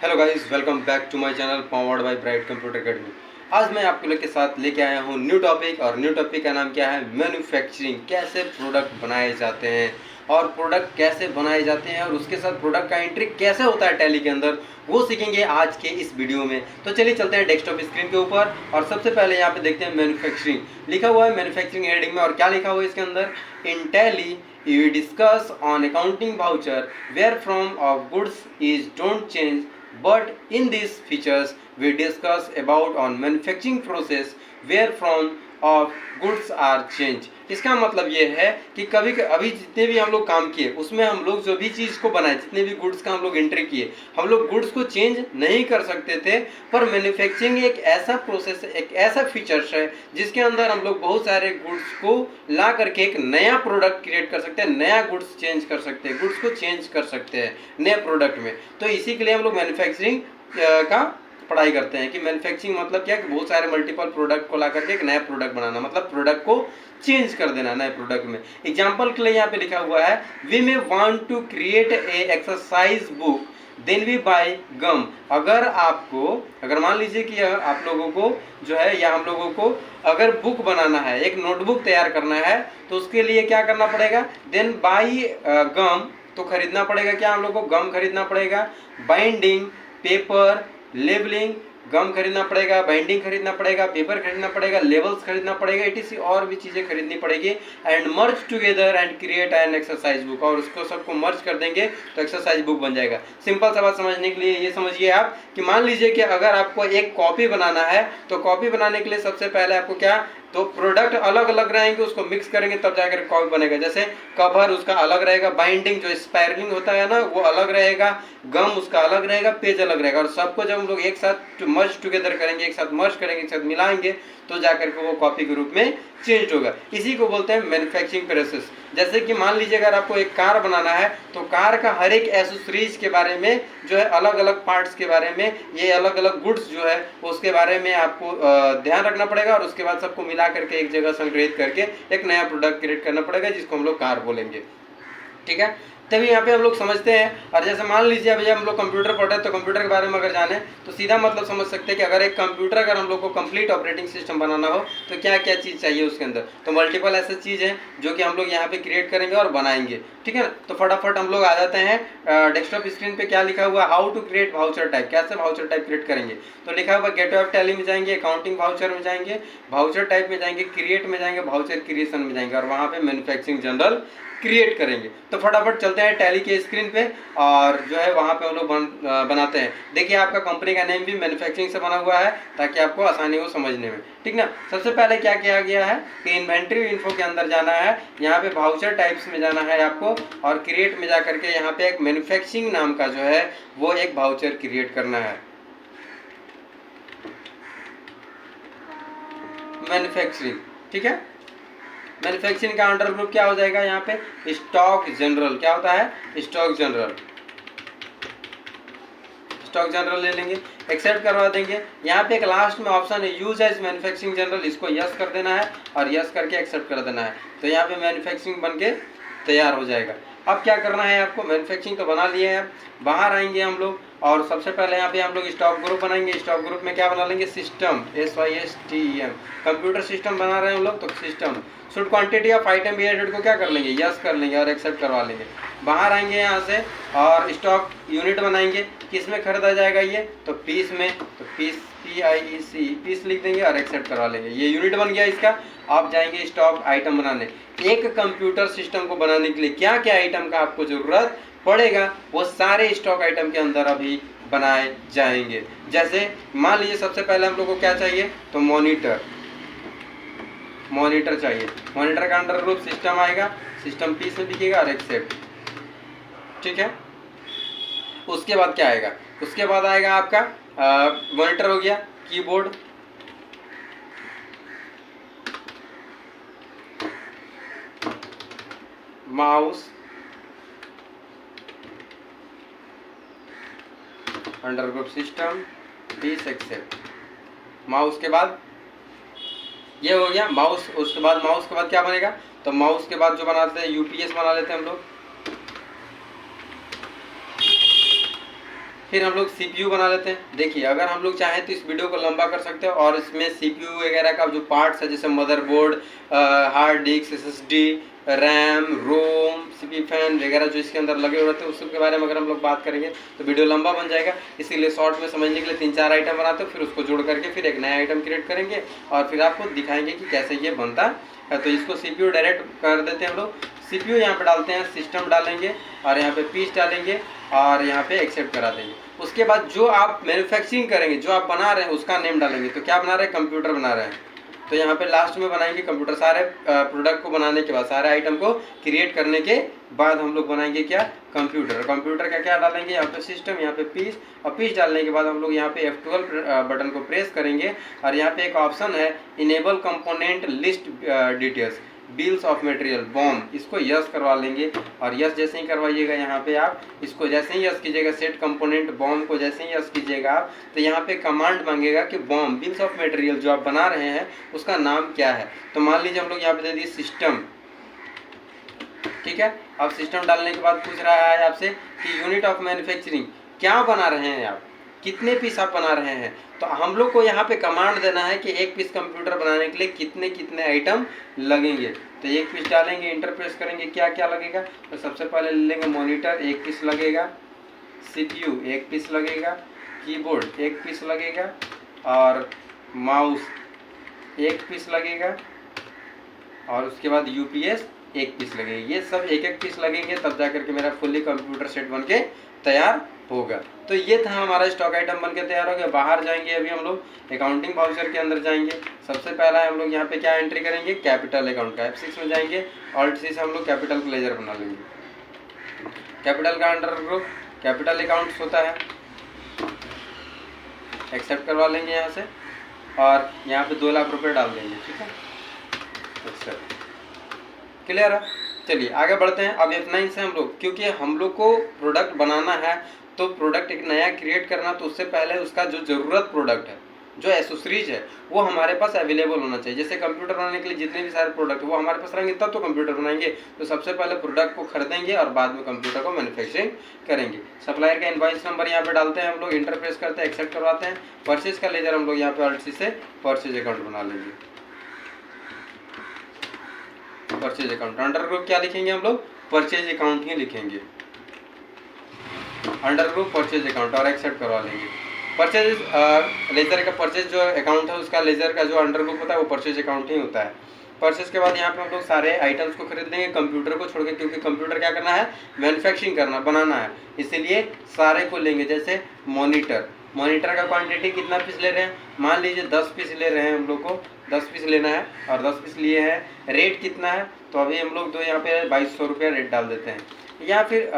Hello guys, welcome back to my channel powered by bright computer academy. आज मैं आपके लोग के साथ लेके आया हूँ न्यू टॉपिक, और न्यू टॉपिक का नाम क्या है? मैन्युफैक्चरिंग। कैसे प्रोडक्ट बनाए जाते हैं और प्रोडक्ट कैसे बनाए जाते हैं और उसके साथ प्रोडक्ट का एंट्री कैसे होता है टैली के अंदर, वो सीखेंगे आज के इस वीडियो में। तो चलिए चलते हैं डेस्कटॉप स्क्रीन के ऊपर, और सबसे पहले यहाँ पे देखते हैं मैन्युफैक्चरिंग लिखा हुआ है मैन्युफैक्चरिंग हेडिंग में। और क्या लिखा हुआ है इसके अंदर? इन tally you discuss on accounting voucher where from of goods is don't change, but in these features we discuss about on manufacturing process where from of goods are change. इसका मतलब ये है कि कभी अभी जितने भी हम लोग काम किए उसमें हम लोग जो भी चीज़ को बनाए, जितने भी गुड्स का हम लोग एंट्री किए, हम लोग गुड्स को चेंज नहीं कर सकते थे। पर मैन्युफैक्चरिंग एक ऐसा प्रोसेस, एक ऐसा फीचर्स है जिसके अंदर हम लोग बहुत सारे गुड्स को ला करके एक नया प्रोडक्ट क्रिएट कर सकते हैं, नया गुड्स चेंज कर सकते हैं, गुड्स को चेंज कर सकते हैं नए प्रोडक्ट में। तो इसी के लिए हम लोग मैन्युफैक्चरिंग का पढ़ाई करते हैं कि मैन्युफैक्चरिंग मतलब क्या है कि बहुत सारे मल्टीपल प्रोडक्ट को ला करके एक नया प्रोडक्ट बनाना, मतलब प्रोडक्ट को चेंज कर देना नए प्रोडक्ट में। एग्जांपल के लिए यहाँ पे लिखा हुआ है, we may want to create a exercise book then we buy gum. अगर मान लीजिए कि आप लोगों को जो है, या हम लोगों को अगर बुक बनाना है, एक नोटबुक तैयार करना है, तो उसके लिए क्या करना पड़ेगा? देन बाय गम, तो खरीदना पड़ेगा क्या? हम लोग को गम खरीदना पड़ेगा, बाइंडिंग, पेपर, लेबलिंग, गम खरीदना पड़ेगा, बाइंडिंग खरीदना पड़ेगा, पेपर खरीदना पड़ेगा, लेबल्स खरीदना पड़ेगा, इटीसी और भी चीजें खरीदनी पड़ेगी। And merge together and create an exercise book, और उसको सबको मर्ज कर देंगे तो एक्सरसाइज बुक बन जाएगा। सिंपल सा बात समझने के लिए ये समझिए आप कि मान लीजिए कि अगर आपको एक कॉपी बनाना है, तो कॉपी बनाने के लिए सबसे पहले आपको क्या, तो प्रोडक्ट अलग अलग रहेंगे, उसको मिक्स करेंगे तब जाकर कॉपी बनेगा। जैसे कवर उसका अलग रहेगा, बाइंडिंग जो स्पायरलिंग होता है ना वो अलग रहेगा, गम उसका अलग रहेगा, पेज अलग रहेगा, और सबको जब हम लोग एक साथ मर्ज टुगेदर करेंगे, एक साथ मर्ज करेंगे, एक साथ मिलाएंगे, तो जाकर के वो कॉपी के रूप में चेंज होगा। इसी को बोलते हैं मैन्युफैक्चरिंग प्रोसेस। जैसे कि मान लीजिए अगर आपको एक कार बनाना है, तो कार का हर एक एसेसरीज के बारे में जो है, अलग अलग पार्ट्स के बारे में, ये अलग अलग गुड्स जो है उसके बारे में आपको ध्यान रखना पड़ेगा, और उसके बाद सबको मिला करके एक जगह संग्रहित करके एक नया प्रोडक्ट क्रिएट करना पड़ेगा, जिसको हम लोग कार बोलेंगे। ठीक है, तभी यहाँ पे हम लोग समझते हैं। और जैसे मान लीजिए अभी हम लोग कंप्यूटर पढ़ रहे हैं, तो कंप्यूटर के बारे में अगर जाने तो सीधा मतलब समझ सकते हैं कि अगर एक कंप्यूटर, अगर हम लोग को कंप्लीट ऑपरेटिंग सिस्टम बनाना हो तो क्या क्या चीज़ चाहिए उसके अंदर। तो मल्टीपल ऐसे चीज़ है जो कि हम लोग यहाँ पे क्रिएट करेंगे और बनाएंगे। ठीक है ना, तो फटाफट हम लोग आ जाते हैं डेस्कटॉप स्क्रीन पे। क्या लिखा हुआ? How to create voucher type. कैसे वाउचर टाइप क्रिएट करेंगे? तो लिखा हुआ गेटवे ऑफ टैली में जाएंगे, अकाउंटिंग वाउचर में जाएंगे, वाउचर टाइप में जाएंगे, क्रिएट में जाएंगे, वाउचर क्रिएशन में जाएंगे, और वहाँ पे मैन्युफैक्चरिंग जनरल क्रिएट करेंगे। तो फटाफट चलते हैं टैली के स्क्रीन पे, और जो है वहाँ पे हम लोग बनाते हैं। देखिए आपका कंपनी का नेम भी मैन्युफैक्चरिंग से बना हुआ है, ताकि आपको आसानी हो समझने में। ठीक ना, सबसे पहले क्या किया गया है कि इन्वेंट्री इन्फो के अंदर जाना है, यहाँ पे वाउचर टाइप्स में जाना है आपको, और क्रिएट में जा करके यहाँ पे एक मैन्युफैक्चरिंग नाम का जो है वो एक वाउचर क्रिएट करना है। मैन्युफैक्चरिंग, ठीक है। मैन्युफैक्चरिंग का अंडर ग्रुप क्या हो जाएगा? यहाँ पे स्टॉक जनरल। क्या होता है? Stock general. स्टॉक जनरल ले लेंगे, एक्सेप्ट करवा देंगे। यहाँ पे एक लास्ट में ऑप्शन है यूज एज मैन्युफैक्चरिंग जनरल, इसको यस कर देना है और यस करके एक्सेप्ट कर देना है। तो यहाँ पे मैन्युफैक्चरिंग बन के तैयार हो जाएगा। अब क्या करना है आपको? मैन्युफैक्चरिंग तो बना लिए हैं, बाहर आएंगे हम लोग, और सबसे पहले यहाँ पे हम लोग स्टॉक ग्रुप बनाएंगे। स्टॉक ग्रुप में क्या बना लेंगे? सिस्टम, SYSTEM, कंप्यूटर सिस्टम बना रहे हैं हम लोग, तो system. Should quantity of item be added को क्या कर लेंगे? यस कर लेंगे और एक्सेप्ट करवा लेंगे। बाहर आएंगे यहाँ से और स्टॉक यूनिट बनाएंगे। किस में खरीदा जाएगा ये? तो पीस में, तो पीस, PIEC, पीस लिख देंगे और एक्सेप्ट करवा लेंगे। ये यूनिट बन गया इसका। आप जाएंगे स्टॉक आइटम बनाने। एक कंप्यूटर सिस्टम को बनाने के लिए क्या क्या आइटम का आपको जरूरत पड़ेगा, वो सारे स्टॉक आइटम के अंदर अभी बनाए जाएंगे। जैसे मान लीजिए सबसे पहले हम लोग को क्या चाहिए? तो मॉनिटर, मॉनिटर चाहिए। मॉनिटर का अंडर ग्रुप सिस्टम आएगा, सिस्टम पीस में दिखेगा और एक्सेप्ट। ठीक है, उसके बाद क्या आएगा? उसके बाद आएगा आपका मॉनिटर हो गया, keyboard, mouse, under group system, piece, accept. Mouse के बाद ये हो गया माउस। उसके बाद माउस के बाद क्या बनेगा? तो माउस के बाद जो बनाते हैं UPS बना लेते हैं हम लोग। फिर हम लोग सीपीयू बना लेते हैं। देखिए अगर हम लोग चाहें तो इस वीडियो को लंबा कर सकते हैं और इसमें सीपीयू वगैरह का जो पार्ट्स है जैसे motherboard, hard disk, SSD, RAM, ROM, CP fan वगैरह जो इसके अंदर लगे होते हैं उसके बारे में अगर हम लोग बात करेंगे तो वीडियो लंबा बन जाएगा। इसीलिए शॉर्ट में समझने के लिए 3-4 आइटम बनाते हैं, फिर उसको जोड़ करके फिर एक नया आइटम क्रिएट करेंगे और फिर आपको दिखाएंगे कि कैसे ये बनता है। तो इसको सीपीयू डायरेक्ट कर देते हैं हम लोग। सीपीयू यहाँ पे डालते हैं, सिस्टम डालेंगे और यहाँ पे पीस डालेंगे और यहाँ पे एक्सेप्ट करा देंगे। उसके बाद जो आप मैन्युफैक्चरिंग करेंगे, जो आप बना रहे हैं उसका नेम डालेंगे। तो क्या बना रहे हैं? कंप्यूटर बना रहे हैं, तो यहाँ पे लास्ट में बनाएंगे कंप्यूटर। सारे प्रोडक्ट को बनाने के बाद, सारे आइटम को क्रिएट करने के बाद हम लोग बनाएंगे क्या? कंप्यूटर। कंप्यूटर का क्या डालेंगे? यहाँ पे सिस्टम, यहाँ पे पीस, और पीस डालने के बाद हम लोग यहाँ पे F12 बटन को प्रेस करेंगे और यहाँ पे एक ऑप्शन है enable component list details bills of material BOM, इसको यस करवा लेंगे। और यस जैसे ही करवाइएगा यहाँ पे आप इसको जैसे ही यस कीजिएगा, सेट कंपोनेंट बॉम को जैसे ही यस कीजिएगा आप, तो यहाँ पे कमांड मांगेगा कि बॉम बिल्स ऑफ मटेरियल जो आप बना रहे हैं उसका नाम क्या है। तो मान लीजिए हम लोग यहाँ पे दे दिए सिस्टम, ठीक है। अब सिस्टम डालने के बाद पूछ रहा है आपसे कि यूनिट ऑफ मैन्युफैक्चरिंग, क्या बना रहे हैं आप, कितने पीस आप बना रहे हैं। तो हम लोग को यहाँ पे कमांड देना है कि एक पीस कंप्यूटर बनाने के लिए कितने कितने आइटम लगेंगे। तो एक पीस डालेंगे, इंटर प्रेस करेंगे, क्या क्या लगेगा। तो सबसे पहले ले लेंगे मॉनिटर, एक पीस लगेगा, सीपीयू एक पीस लगेगा, कीबोर्ड एक पीस लगेगा और माउस एक पीस लगेगा और उसके बाद यूपीएस एक पीस लगेगी। ये सब एक एक पीस लगेंगे, तब जाकर के मेरा फुल्ली कंप्यूटर सेट बन के तैयार होगा। तो ये था हमारा स्टॉक आइटम बन के तैयार हो गया। बाहर जाएंगे, अभी हम लोग अकाउंटिंग वाउचर के अंदर जाएंगे। सबसे पहला हम लोग यहाँ पे क्या एंट्री करेंगे? कैपिटल अकाउंट का। F6 में जाएंगे, ऑल्ट सी से हम लोग कैपिटल लेजर बना लेंगे। कैपिटल का अंडर ग्रुप कैपिटल अकाउंट्स होता है, एक्सेप्ट करवा लेंगे यहाँ से और यहाँ पे 2 लाख रुपये डाल देंगे, ठीक है। एक्सेप्ट, क्लियर है। चलिए आगे बढ़ते हैं। अब F9 से हम लोग, क्योंकि हम लोग को प्रोडक्ट बनाना है तो प्रोडक्ट एक नया क्रिएट करना, तो उससे पहले उसका जो ज़रूरत प्रोडक्ट है, जो एसेसरीज है, वो हमारे पास अवेलेबल होना चाहिए। जैसे कंप्यूटर बनाने के लिए जितने भी सारे प्रोडक्ट वो हमारे पास रहेंगे तब तो कंप्यूटर बनाएंगे। तो सबसे पहले प्रोडक्ट को खरीदेंगे और बाद में कंप्यूटर को मैन्युफैक्चरिंग करेंगे। सप्लायर का इनवॉइस नंबर यहाँ पे डालते हैं हम लोग, इंटरप्रेस करते हैं, एक्सेप्ट करवाते हैं। परचेज का लेजर हम लोग यहाँ पे ऑल्ट सी से परचेज अकाउंट बना लेंगे। परचेज अकाउंट अंडर ग्रुप क्या लिखेंगे हम लोग? परचेज अकाउंट ही लिखेंगे, अंडर ग्रुप परचेज अकाउंट, और एक्सेप्ट करवा लेंगे। परचेज लेजर का परचेज जो अकाउंट है उसका लेजर का जो अंडर ग्रुप होता है वो परचेज अकाउंट ही होता है। परचेज के बाद यहाँ पे हम लोग सारे आइटम्स को खरीद लेंगे, कंप्यूटर को छोड़ के, क्योंकि कंप्यूटर क्या करना है? मैन्युफैक्चरिंग करना, बनाना है, इसीलिए सारे को लेंगे। जैसे मॉनिटर, मॉनिटर का क्वांटिटी कितना पीस ले रहे हैं? मान लीजिए 10 पीस ले रहे हैं, हम लोग को 10 पीस लेना है और 10 पीस लिए हैं। रेट कितना है? तो अभी हम लोग यहाँ पे 2200 रुपया रेट डाल देते हैं। या फिर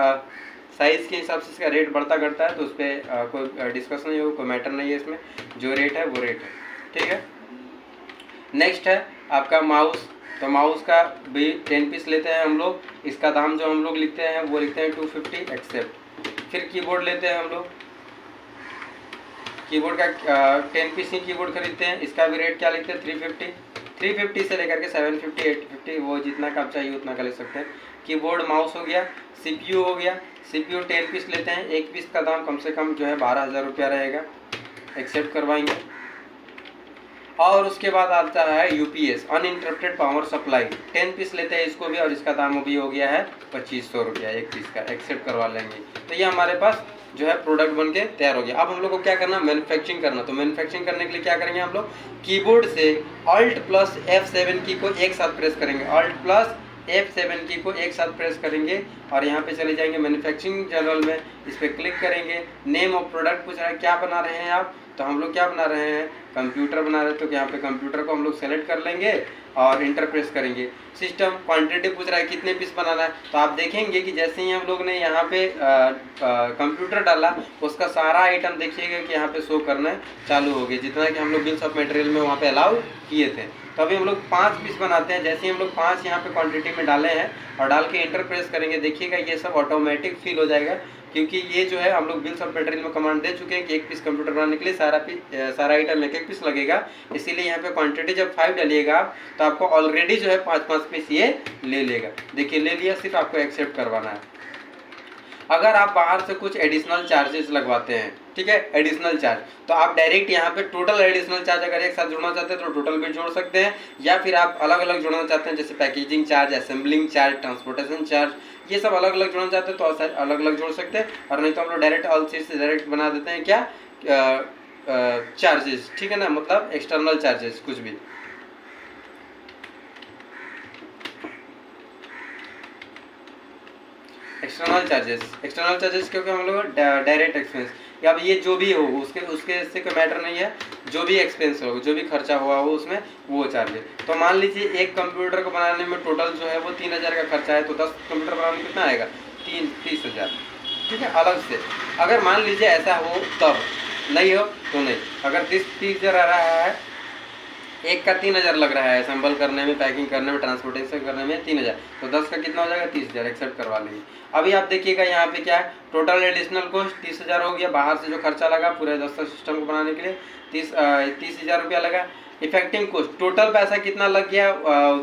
साइज़ के हिसाब से इसका रेट बढ़ता घटता है, तो उस पर कोई डिस्कस नहीं होगा, कोई मैटर नहीं है इसमें, जो रेट है वो रेट है, ठीक है। नेक्स्ट है आपका माउस। तो माउस का भी 10 पीस लेते हैं हम लोग, इसका दाम जो हम लोग लिखते हैं वो लिखते हैं 250, एक्सेप्ट। फिर कीबोर्ड लेते हैं हम लोग, कीबोर्ड का 10 पीस ही कीबोर्ड खरीदते हैं, इसका भी रेट क्या लिखते हैं? 350 से लेकर के 750, 850, वो जितना का आप चाहिए उतना का ले सकते हैं। कीबोर्ड, माउस हो गया, सीपीयू हो गया। सीपीयू 10 पीस लेते हैं, एक पीस का दाम कम से कम जो है 12,000 रुपया रहेगा, एक्सेप्ट करवाएंगे। और उसके बाद आता है UPS, uninterrupted power supply, 10 piece लेते हैं इसको भी, और इसका दाम अभी हो गया है 2500 रुपया एक पीस का, एक्सेप्ट करवा लेंगे। तो ये हमारे पास जो है प्रोडक्ट बन के तैयार हो गया। अब हम लोग को क्या करना? मैन्युफैक्चरिंग करना। तो मैन्युफैक्चरिंग करने के लिए क्या करेंगे हम लोग? कीबोर्ड से Alt प्लस F7 की को एक साथ प्रेस करेंगे, Alt प्लस F7 की को एक साथ प्रेस करेंगे और यहाँ पे चले जाएंगे मैन्युफैक्चरिंग जनरल में, इस पर क्लिक करेंगे। नेम ऑफ प्रोडक्ट पूछ रहा है, क्या बना रहे हैं आप? तो हम लोग क्या बना रहे हैं? कंप्यूटर बना रहे हैं, तो यहाँ पे कंप्यूटर को हम लोग सेलेक्ट कर लेंगे और इंटर प्रेस करेंगे। सिस्टम क्वांटिटी पूछ रहा है कितने पीस बनाना है, तो आप देखेंगे कि जैसे ही हम लोग ने यहाँ पे कंप्यूटर डाला उसका सारा आइटम देखिएगा कि यहाँ पे शो करना चालू हो गया, जितना कि हम लोग बिल्स ऑफ मटेरियल में वहाँ पे अलाउ किए थे। तो अभी हम लोग 5 पीस बनाते हैं। जैसे ही हम लोग 5 यहाँ पे क्वांटिटी में डाले हैं और डाल के इंटर प्रेस करेंगे, देखिएगा ये सब ऑटोमेटिक फिल हो जाएगा, क्योंकि ये जो है हम लोग बिल्स ऑफ मटेरियल में कमांड दे चुके हैं कि एक पीस कंप्यूटर बनाने के लिए सारा आइटम एक पीस लगेगा। इसीलिए यहाँ पे क्वांटिटी जब 5 डालिएगा आप, तो आपको ऑलरेडी जो है 5-5 पीस ये ले लेगा। देखिए ले लिया, सिर्फ आपको एक्सेप्ट करवाना है। अगर आप बाहर से कुछ एडिशनल चार्जेस लगवाते हैं, ठीक है, एडिशनल चार्ज, तो आप डायरेक्ट यहाँ पे टोटल एडिशनल चार्ज अगर एक साथ जोड़ना चाहते हैं तो टोटल भी जोड़ सकते हैं, या फिर आप अलग अलग जोड़ना चाहते हैं जैसे packaging charge, assembling charge, transportation charge, ये सब अलग अलग जोड़ना चाहते हैं तो अलग अलग जोड़ सकते हैं, और नहीं तो हम लोग डायरेक्ट ऑल चीज से डायरेक्ट बना देते हैं क्या चार्जेस, ठीक है ना, मतलब एक्सटर्नल चार्जेस कुछ भी। एक्सटर्नल चार्जेस क्योंकि हम लोग डायरेक्ट एक्सपेंस, या अब ये जो भी हो उसके उसके से कोई मैटर नहीं है, जो भी एक्सपेंस हो, जो भी खर्चा हुआ हो उसमें वो चार्जेस। तो मान लीजिए एक कंप्यूटर को बनाने में टोटल जो है वो 3000 का खर्चा है, तो 10 कंप्यूटर बनाने में कितना आएगा, 30,000, ठीक है, अलग से। अगर मान लीजिए ऐसा हो तब, नहीं हो तो नहीं। अगर 30,000 आ रहा है, एक का 3000 लग रहा है असेंबल करने में, पैकिंग करने में, ट्रांसपोर्टेशन करने में 3000, तो 10 का कितना हो जाएगा, 30,000, एक्सेप्ट करवा लेंगे। अभी आप देखिएगा यहाँ पे क्या है, टोटल एडिशनल कॉस्ट 30,000 हो गया, बाहर से जो खर्चा लगा पूरे 10 सिस्टम को बनाने के लिए 30,000 रुपया लगा। इफेक्टिव कॉस्ट टोटल पैसा कितना लग गया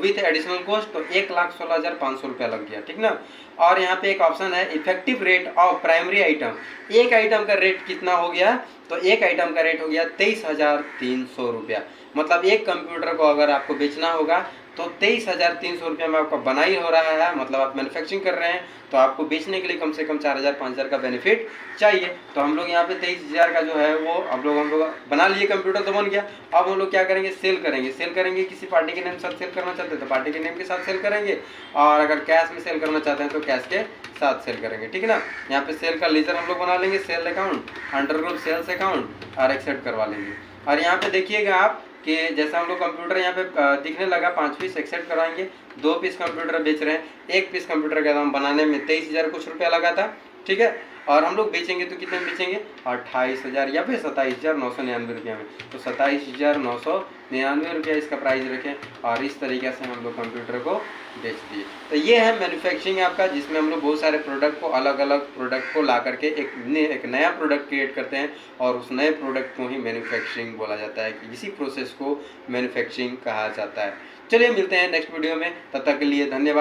विथ एडिशनल कॉस्ट, तो 1,16,500 रुपया लग गया, ठीक ना। और यहाँ पे एक ऑप्शन है effective rate of primary item, एक आइटम का रेट कितना हो गया, तो एक आइटम का रेट हो गया 23,300 रुपया। मतलब एक कंप्यूटर को अगर आपको बेचना होगा तो 23,300 रुपया में आपका बना ही हो रहा है, मतलब आप मैन्युफैक्चरिंग कर रहे हैं, तो आपको बेचने के लिए कम से कम 4,000-5,000 का बेनिफिट चाहिए। तो हम लोग यहाँ पे 23,000 का जो है वो हम लोग बना लिए, कंप्यूटर तो बन गया। अब हम लोग क्या करेंगे, सेल करेंगे किसी पार्टी के नेम के साथ सेल करना चाहते हैं तो पार्टी के नेम के साथ सेल करेंगे, और अगर कैश में सेल करना चाहते हैं तो कैश के साथ सेल करेंगे, ठीक है ना। यहाँ पे सेल का लीजर हम लोग बना लेंगे, sale account, under group sales account, और एक्सेप्ट करवा लेंगे। और यहाँ पे देखिएगा आप कि जैसा हम लोग कंप्यूटर यहाँ पे दिखने लगा 5 पीस एक्सेप्ट कराएंगे, 2 पीस कंप्यूटर बेच रहे हैं, 1 पीस कंप्यूटर का दाम बनाने में 23,000 कुछ रुपया लगा था, ठीक है, और हम लोग बेचेंगे तो कितने में बेचेंगे, 28,000 या फिर 27,999 रुपया में, तो 27,999 रुपया इसका प्राइस रखें, और इस तरीके से हम लोग कंप्यूटर को बेच दिए। तो ये है मैन्युफैक्चरिंग आपका, जिसमें हम लोग बहुत सारे प्रोडक्ट को, अलग अलग प्रोडक्ट को ला करके एक नया प्रोडक्ट क्रिएट करते हैं, और उस नए प्रोडक्ट को ही मैन्युफैक्चरिंग बोला जाता है, कि इसी प्रोसेस को मैन्युफैक्चरिंग कहा जाता है। चलिए मिलते हैं नेक्स्ट वीडियो में, तब तक के लिए धन्यवाद।